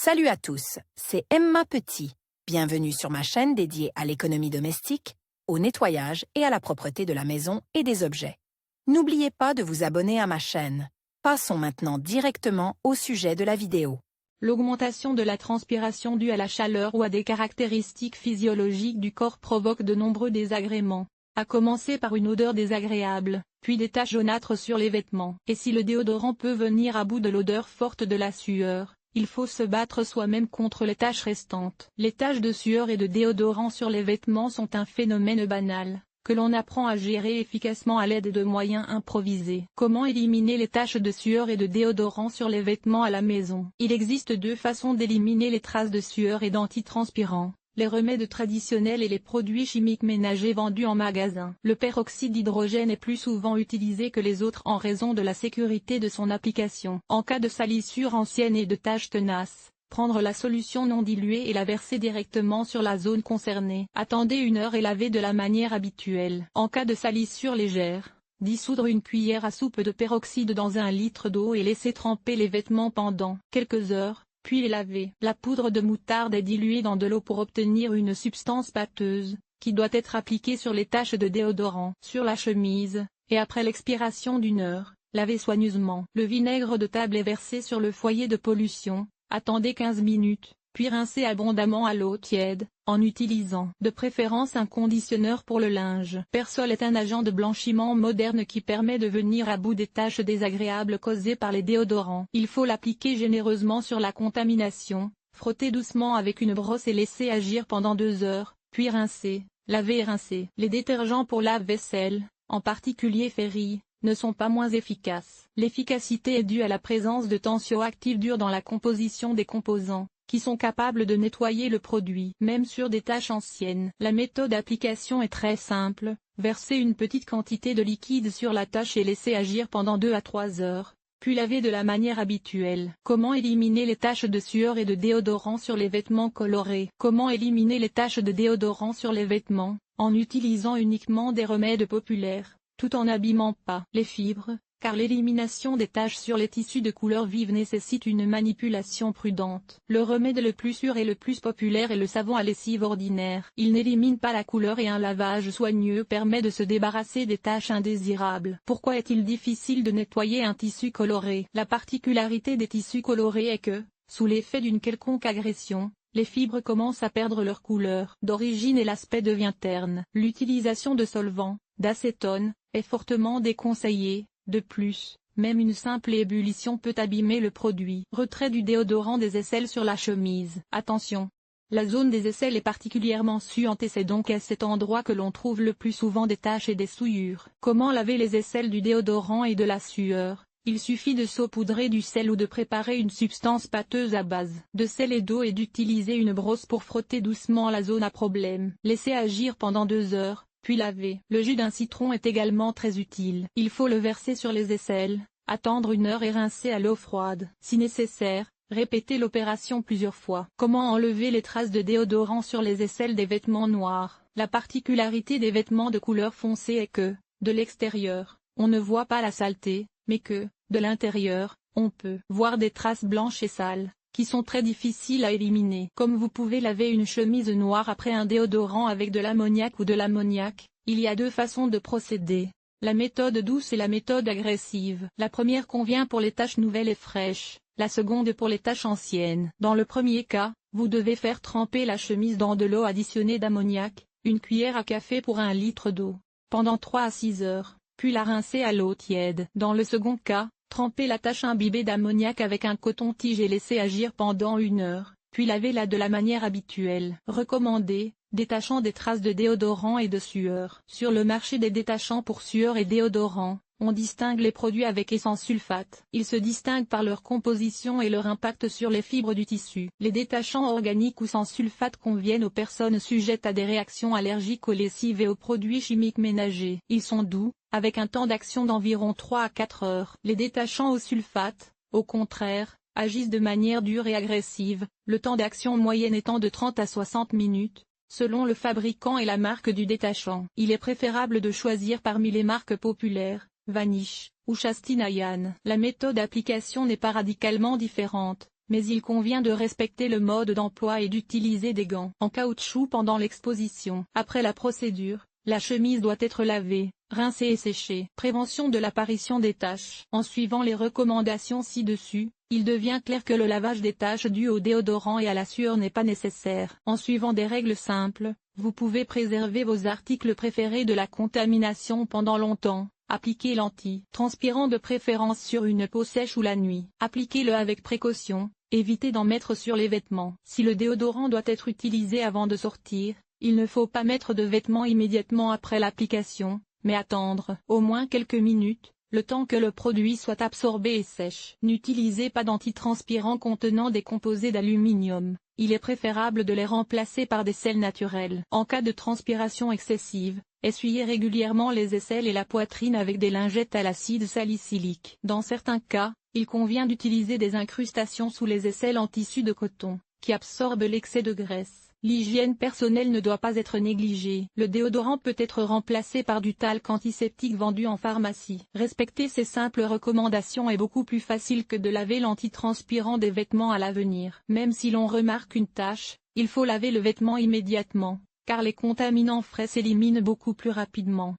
Salut à tous, c'est Emma Petit. Bienvenue sur ma chaîne dédiée à l'économie domestique, au nettoyage et à la propreté de la maison et des objets. N'oubliez pas de vous abonner à ma chaîne. Passons maintenant directement au sujet de la vidéo. L'augmentation de la transpiration due à la chaleur ou à des caractéristiques physiologiques du corps provoque de nombreux désagréments, à commencer par une odeur désagréable, puis des taches jaunâtres sur les vêtements. Et si le déodorant peut venir à bout de l'odeur forte de la sueur, il faut se battre soi-même contre les taches restantes. Les taches de sueur et de déodorant sur les vêtements sont un phénomène banal, que l'on apprend à gérer efficacement à l'aide de moyens improvisés. Comment éliminer les taches de sueur et de déodorant sur les vêtements à la maison? Il existe deux façons d'éliminer les traces de sueur et d'antitranspirants: les remèdes traditionnels et les produits chimiques ménagers vendus en magasin. Le peroxyde d'hydrogène est plus souvent utilisé que les autres en raison de la sécurité de son application. En cas de salissure ancienne et de taches tenaces, prendre la solution non diluée et la verser directement sur la zone concernée. Attendez 1 heure et lavez de la manière habituelle. En cas de salissure légère, dissoudre une cuillère à soupe de peroxyde dans 1 litre d'eau et laisser tremper les vêtements pendant quelques heures, puis les laver. La poudre de moutarde est diluée dans de l'eau pour obtenir une substance pâteuse, qui doit être appliquée sur les taches de déodorant, sur la chemise, et après l'expiration d'1 heure, lavez soigneusement. Le vinaigre de table est versé sur le foyer de pollution. Attendez 15 minutes, puis rincez abondamment à l'eau tiède, en utilisant de préférence un conditionneur pour le linge. Persol est un agent de blanchiment moderne qui permet de venir à bout des taches désagréables causées par les déodorants. Il faut l'appliquer généreusement sur la contamination, frotter doucement avec une brosse et laisser agir pendant 2 heures, puis rincer, laver et rincer. Les détergents pour lave-vaisselle, en particulier Fairy, ne sont pas moins efficaces. L'efficacité est due à la présence de tensioactifs durs dans la composition des composants, qui sont capables de nettoyer le produit. Même sur des taches anciennes. La méthode d'application est très simple: versez une petite quantité de liquide sur la tache et laissez agir pendant 2 à 3 heures, puis lavez de la manière habituelle. Comment éliminer les taches de sueur et de déodorant sur les vêtements colorés? Comment éliminer les taches de déodorant sur les vêtements, en utilisant uniquement des remèdes populaires, tout en n'abîmant pas les fibres, car l'élimination des taches sur les tissus de couleurs vives nécessite une manipulation prudente. Le remède le plus sûr et le plus populaire est le savon à lessive ordinaire. Il n'élimine pas la couleur et un lavage soigneux permet de se débarrasser des taches indésirables. Pourquoi est-il difficile de nettoyer un tissu coloré? La particularité des tissus colorés est que, sous l'effet d'une quelconque agression, les fibres commencent à perdre leur couleur d'origine et l'aspect devient terne. L'utilisation de solvants, d'acétone, est fortement déconseillée. De plus, même une simple ébullition peut abîmer le produit. Retrait du déodorant des aisselles sur la chemise. Attention! La zone des aisselles est particulièrement suante et c'est donc à cet endroit que l'on trouve le plus souvent des taches et des souillures. Comment laver les aisselles du déodorant et de la sueur? Il suffit de saupoudrer du sel ou de préparer une substance pâteuse à base de sel et d'eau et d'utiliser une brosse pour frotter doucement la zone à problème. Laissez agir pendant 2 heures, puis laver. Le jus d'un citron est également très utile. Il faut le verser sur les aisselles, attendre 1 heure et rincer à l'eau froide. Si nécessaire, répétez l'opération plusieurs fois. Comment enlever les traces de déodorant sur les aisselles des vêtements noirs? La particularité des vêtements de couleur foncée est que, de l'extérieur, on ne voit pas la saleté, mais que, de l'intérieur, on peut voir des traces blanches et sales, qui sont très difficiles à éliminer. Comme vous pouvez laver une chemise noire après un déodorant avec de l'ammoniac ou de l'ammoniac, il y a 2 façons de procéder: la méthode douce et la méthode agressive. La première convient pour les taches nouvelles et fraîches, la seconde pour les taches anciennes. Dans le premier cas, vous devez faire tremper la chemise dans de l'eau additionnée d'ammoniac, 1 cuillère à café pour 1 litre d'eau, pendant 3 à 6 heures, puis la rincer à l'eau tiède. Dans le second cas, trempez la tache imbibée d'ammoniac avec un coton-tige et laissez agir pendant 1 heure, puis lavez-la de la manière habituelle. Recommandé: détachant des traces de déodorant et de sueur. Sur le marché des détachants pour sueur et déodorant, on distingue les produits avec et sans sulfate. Ils se distinguent par leur composition et leur impact sur les fibres du tissu. Les détachants organiques ou sans sulfate conviennent aux personnes sujettes à des réactions allergiques aux lessives et aux produits chimiques ménagers. Ils sont doux, avec un temps d'action d'environ 3 à 4 heures. Les détachants au sulfate, au contraire, agissent de manière dure et agressive, le temps d'action moyenne étant de 30 à 60 minutes, selon le fabricant et la marque du détachant. Il est préférable de choisir parmi les marques populaires, Vanish, ou Shastinayan. La méthode d'application n'est pas radicalement différente, mais il convient de respecter le mode d'emploi et d'utiliser des gants en caoutchouc pendant l'exposition. Après la procédure, la chemise doit être lavée, rincée et séchée. Prévention de l'apparition des taches. En suivant les recommandations ci-dessus, il devient clair que le lavage des taches dues au déodorant et à la sueur n'est pas nécessaire. En suivant des règles simples, vous pouvez préserver vos articles préférés de la contamination pendant longtemps. Appliquez l'anti-transpirant de préférence sur une peau sèche ou la nuit. Appliquez-le avec précaution, évitez d'en mettre sur les vêtements. Si le déodorant doit être utilisé avant de sortir, il ne faut pas mettre de vêtements immédiatement après l'application, mais attendre au moins quelques minutes, le temps que le produit soit absorbé et sèche. N'utilisez pas d'antitranspirants contenant des composés d'aluminium, il est préférable de les remplacer par des sels naturels. En cas de transpiration excessive, essuyez régulièrement les aisselles et la poitrine avec des lingettes à l'acide salicylique. Dans certains cas, il convient d'utiliser des incrustations sous les aisselles en tissu de coton, qui absorbent l'excès de graisse. L'hygiène personnelle ne doit pas être négligée. Le déodorant peut être remplacé par du talc antiseptique vendu en pharmacie. Respecter ces simples recommandations est beaucoup plus facile que de laver l'antitranspirant des vêtements à l'avenir. Même si l'on remarque une tache, il faut laver le vêtement immédiatement, car les contaminants frais s'éliminent beaucoup plus rapidement.